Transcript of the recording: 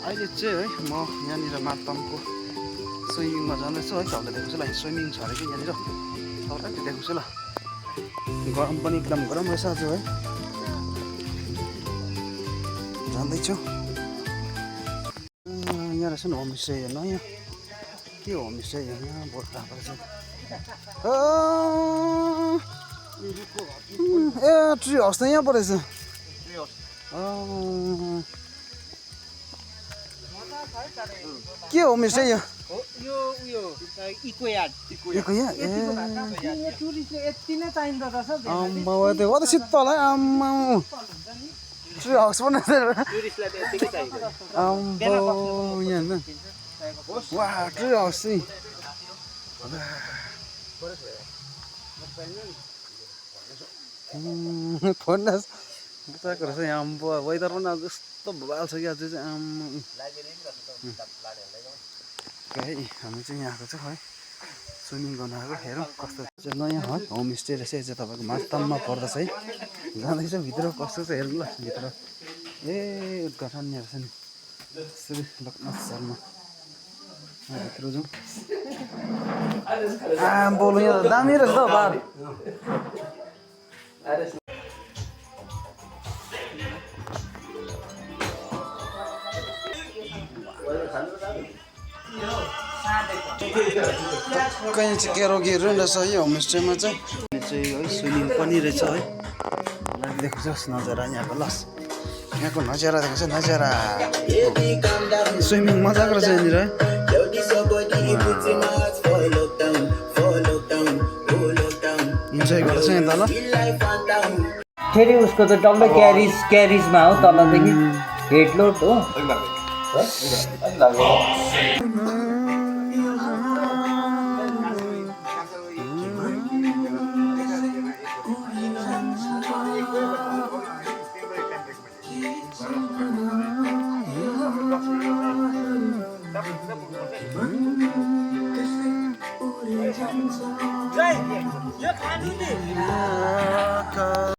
अहिले चाहिँ है म यहाँनिर मार्तामको स्विमिङमा जाँदैछु है। तपाईँलाई देखाउँछु ल, स्विमिङ छ अरे कि यहाँनिर, तपाईँलाई त्यो देखाउँछु ल। गरम पनि एकदम गरम रहेछ आज है। जाँदैछु यहाँ रहेछ नि होमस्टे हेर्नु यहाँ के होमस्टे यहाँ बोर्ड राखेको छ। ए ट्री हाउस त यहाँ परेछ। के होमस्टे यो इको यार्ड टुरिस्टले यति नै चाहिन्छ त सर त्यो त शीतल है आम्मा ट्री हाउस वा ट्री हाउस चाहिँ फोन बचाएको रहेछ यहाँ। आम्बो वेदर पनि अब कस्तो भइहाल्छ कि आज चाहिँ आम्मा। हामी चाहिँ यहाँ आएको छौँ है स्विमिङ गर्नु आएको। हेरौँ कस्तो चाहिँ नयाँ है होमस्टे रहेछ। यो चाहिँ तपाईँको मार्ताममा पर्दछ है। जाँदैछ भित्र कस्तो चाहिँ हेर्नु ल भित्र। ए उद्घाटन रहेछ नि श्री लोकनाथ शर्मा। भित्र जाउँ। बोल्नु यहाँ दामी रहेछ त बार। कहीँ चाहिँ केरोगीहरू नि रहेछ है होमस्टेमा चाहिँ। है स्विमिङ पनि रहेछ है। देख्नुहोस् नजारा यहाँको लस यहाँको नजारा देख्छ नजारा। स्विमिङ मजाको रहेछ यहाँनिर है। इन्जोय गर्दैछ यहाँ तल। फेरि उसको त डल्लै क्यारिजमा हो तलदेखि हेडलोड हो। यो खानु नि